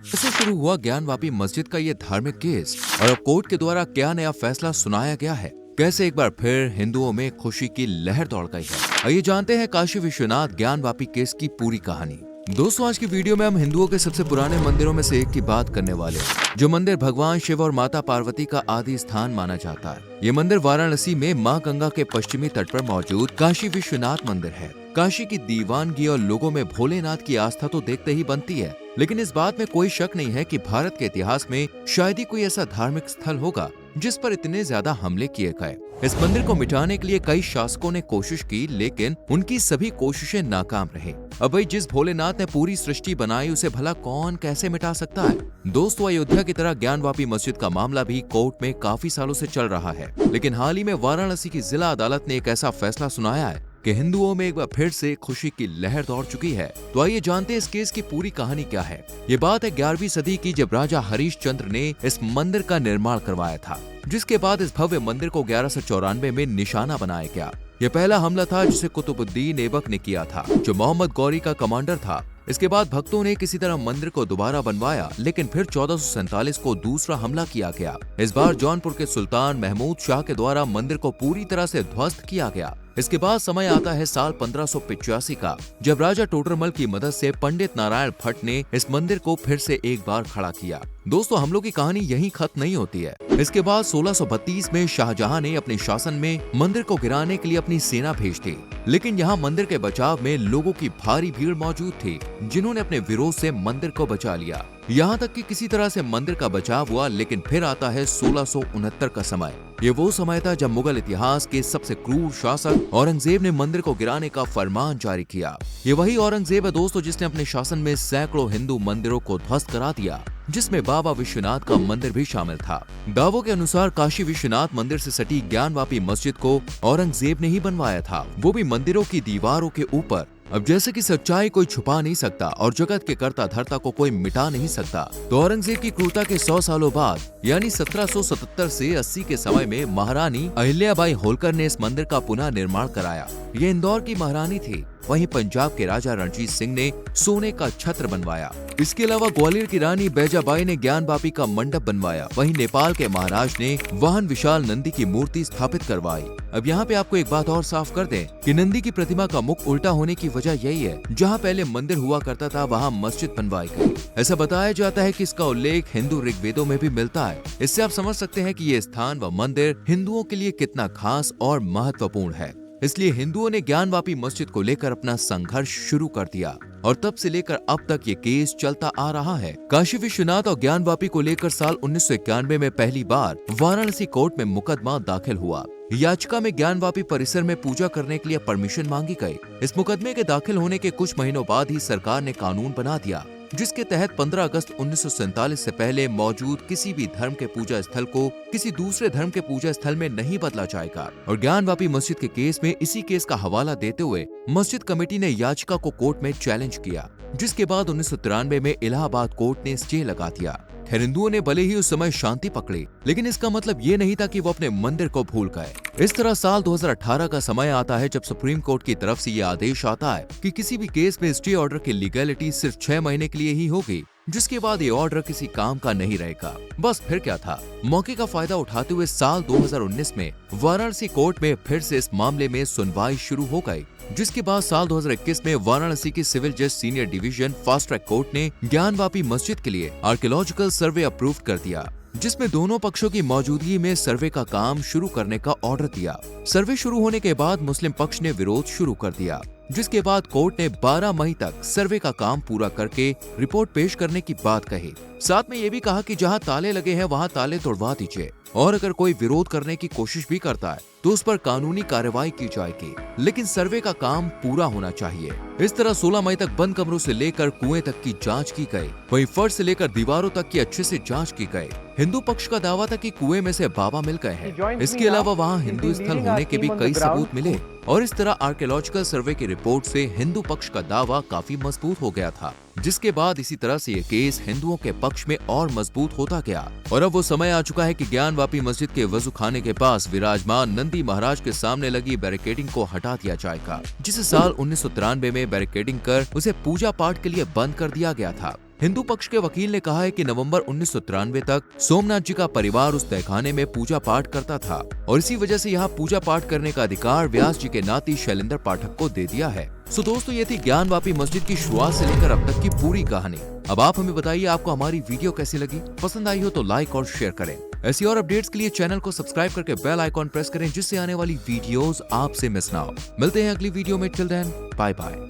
कैसे शुरू हुआ ज्ञानवापी मस्जिद का ये धार्मिक केस और अब कोर्ट के द्वारा क्या नया फैसला सुनाया गया है? कैसे एक बार फिर हिंदुओं में खुशी की लहर दौड़ गई है? आइए जानते हैं काशी विश्वनाथ ज्ञानवापी केस की पूरी कहानी। दोस्तों, आज की वीडियो में हम हिंदुओं के सबसे पुराने मंदिरों में से एक की बात करने वाले हैं, जो मंदिर भगवान शिव और माता पार्वती का आदि स्थान माना जाता है। ये मंदिर वाराणसी में मां गंगा के पश्चिमी तट पर मौजूद काशी विश्वनाथ मंदिर है। काशी की दीवानगी और लोगों में भोलेनाथ की आस्था तो देखते ही बनती है, लेकिन इस बात में कोई शक नहीं है कि भारत के इतिहास में शायद ही कोई ऐसा धार्मिक स्थल होगा जिस पर इतने ज्यादा हमले किए गए। इस मंदिर को मिटाने के लिए कई शासकों ने कोशिश की, लेकिन उनकी सभी कोशिशें नाकाम रही। अब भाई, जिस भोलेनाथ ने पूरी सृष्टि बनाई उसे भला कौन कैसे मिटा सकता है? दोस्तों, अयोध्या की तरह ज्ञानवापी मस्जिद का मामला भी कोर्ट में काफी सालों से चल रहा है, लेकिन हाल ही में वाराणसी की जिला अदालत ने एक ऐसा फैसला सुनाया है कि हिंदुओं में एक बार फिर से खुशी की लहर दौड़ चुकी है। तो आइए जानते हैं इस केस की पूरी कहानी क्या है। ये बात है 11वीं सदी की, जब राजा हरिश्चंद्र ने इस मंदिर का निर्माण करवाया था, जिसके बाद इस भव्य मंदिर को 1194 में निशाना बनाया गया। यह पहला हमला था जिसे कुतुबुद्दीन ऐबक ने किया था, जो मोहम्मद गौरी का कमांडर था। इसके बाद भक्तों ने किसी तरह मंदिर को दोबारा बनवाया, लेकिन फिर 1447 को दूसरा हमला किया गया। इस बार जौनपुर के सुल्तान महमूद शाह के द्वारा मंदिर को पूरी तरह से ध्वस्त किया गया। इसके बाद समय आता है साल 1585 का, जब राजा टोडरमल की मदद से पंडित नारायण भट्ट ने इस मंदिर को फिर से एक बार खड़ा किया। दोस्तों, हम लोग की कहानी यहीं खत्म नहीं होती है। इसके बाद 1632 में शाहजहां ने अपने शासन में मंदिर को गिराने के लिए अपनी सेना भेज दी, लेकिन यहाँ मंदिर के बचाव में लोगों की भारी भीड़ मौजूद थी, जिन्होंने अपने विरोध से मंदिर को बचा लिया। यहाँ तक कि किसी तरह से मंदिर का बचाव हुआ, लेकिन फिर आता है 1669 का समय। ये वो समय था जब मुगल इतिहास के सबसे क्रूर शासक औरंगजेब ने मंदिर को गिराने का फरमान जारी किया। ये वही औरंगजेब है दोस्तों, जिसने अपने शासन में सैकड़ों हिंदू मंदिरों को ध्वस्त करा दिया, जिसमें बाबा विश्वनाथ का मंदिर भी शामिल था। दावों के अनुसार काशी विश्वनाथ मंदिर से सटी ज्ञानवापी मस्जिद को औरंगजेब ने ही बनवाया था, वो भी मंदिरों की दीवारों के ऊपर। अब जैसे कि सच्चाई कोई छुपा नहीं सकता और जगत के कर्ता धर्ता को कोई मिटा नहीं सकता, तो औरंगजेब की क्रूरता के 100 सालों बाद यानी 1777 से 80 के समय में महारानी अहिल्याबाई होलकर ने इस मंदिर का पुनः निर्माण कराया। ये इंदौर की महारानी थी। वहीं पंजाब के राजा रणजीत सिंह ने सोने का छत्र बनवाया। इसके अलावा ग्वालियर की रानी बैजाबाई ने ज्ञानवापी का मंडप बनवाया। वहीं नेपाल के महाराज ने वाहन विशाल नंदी की मूर्ति स्थापित करवाई। अब यहाँ पे आपको एक बात और साफ कर दें कि नंदी की प्रतिमा का मुख उल्टा होने की वजह यही है, जहाँ पहले मंदिर हुआ करता था वहाँ मस्जिद बनवाई गई। ऐसा बताया जाता है कि इसका उल्लेख हिंदू ऋग्वेदों में भी मिलता है। इससे आप समझ सकते हैं कि ये स्थान व मंदिर हिंदुओं के लिए कितना खास और महत्वपूर्ण है। इसलिए हिंदुओं ने ज्ञानवापी मस्जिद को लेकर अपना संघर्ष शुरू कर दिया और तब से लेकर अब तक ये केस चलता आ रहा है। काशी विश्वनाथ और ज्ञानवापी को लेकर साल 1991 में पहली बार वाराणसी कोर्ट में मुकदमा दाखिल हुआ। याचिका में ज्ञानवापी परिसर में पूजा करने के लिए परमिशन मांगी गई। इस मुकदमे के दाखिल होने के कुछ महीनों बाद ही सरकार ने कानून बना दिया, जिसके तहत 15 अगस्त 1947 से पहले मौजूद किसी भी धर्म के पूजा स्थल को किसी दूसरे धर्म के पूजा स्थल में नहीं बदला जाएगा। और ज्ञानवापी मस्जिद के केस में इसी केस का हवाला देते हुए मस्जिद कमेटी ने याचिका को कोर्ट में चैलेंज किया, जिसके बाद 1993 में इलाहाबाद कोर्ट ने स्टे लगा दिया। खैर, हिंदुओं ने भले ही उस समय शांति पकड़ी, लेकिन इसका मतलब ये नहीं था कि वो अपने मंदिर को भूल गए। इस तरह साल 2018 का समय आता है जब सुप्रीम कोर्ट की तरफ से ये आदेश आता है कि किसी भी केस में स्टे ऑर्डर की लीगैलिटी सिर्फ 6 महीने के लिए ही होगी, जिसके बाद ये ऑर्डर किसी काम का नहीं रहेगा। बस फिर क्या था, मौके का फायदा उठाते हुए साल 2019 में वाराणसी कोर्ट में फिर से इस मामले में सुनवाई शुरू हो गई, जिसके बाद साल 2021 में वाराणसी की सिविल जज senior division fast track court ने ज्ञानवापी मस्जिद के लिए आर्कियोलॉजिकल सर्वे अप्रूव कर दिया, जिसमें दोनों पक्षों की मौजूदगी में सर्वे का काम शुरू करने का ऑर्डर दिया। सर्वे शुरू होने के बाद मुस्लिम पक्ष ने विरोध शुरू कर दिया, जिसके बाद कोर्ट ने 12 मई तक सर्वे का काम पूरा करके रिपोर्ट पेश करने की बात कही। साथ में ये भी कहा कि जहां ताले लगे हैं वहां ताले तोड़वा दीजिए, और अगर कोई विरोध करने की कोशिश भी करता है तो उस पर कानूनी कार्रवाई की जाएगी, लेकिन सर्वे का काम पूरा होना चाहिए। इस तरह 16 मई तक बंद कमरों से लेकर कुएं तक की जांच की गई। वहीं फर्श से लेकर दीवारों तक की अच्छे से जांच की गई। हिंदू पक्ष का दावा था कि कुएं में से बाबा मिल गए हैं। इसके अलावा वहां हिंदू स्थल होने के भी कई सबूत मिले, और इस तरह आर्कियोलॉजिकल सर्वे की रिपोर्ट से हिंदू पक्ष का दावा काफी मजबूत हो गया था, जिसके बाद इसी तरह से ये केस हिंदुओं के पक्ष में और मजबूत होता गया। और अब वो समय आ चुका है कि ज्ञानवापी मस्जिद के वजू खाने के पास विराजमान नंदी महाराज के सामने लगी बैरिकेडिंग को हटा दिया जाएगा, जिसे साल 1993 में बैरिकेडिंग कर उसे पूजा पाठ के लिए बंद कर दिया गया था। हिंदू पक्ष के वकील ने कहा है कि नवंबर 1993 तक सोमनाथ जी का परिवार उस तहखाने में पूजा पाठ करता था और इसी वजह से यहाँ पूजा पाठ करने का अधिकार व्यास जी के नाती शैलेंद्र पाठक को दे दिया है। सो दोस्तों, ये थी ज्ञानवापी मस्जिद की शुरुआत से लेकर अब तक की पूरी कहानी। अब आप हमें बताइए आपको हमारी वीडियो कैसी लगी। पसंद आई हो तो लाइक और शेयर करें। ऐसी और अपडेट्स के लिए चैनल को सब्सक्राइब करके बेल आइकॉन प्रेस करें, जिससे आने वाली वीडियोस आपसे मिस ना हो। मिलते हैं अगली वीडियो में। Till then, bye bye.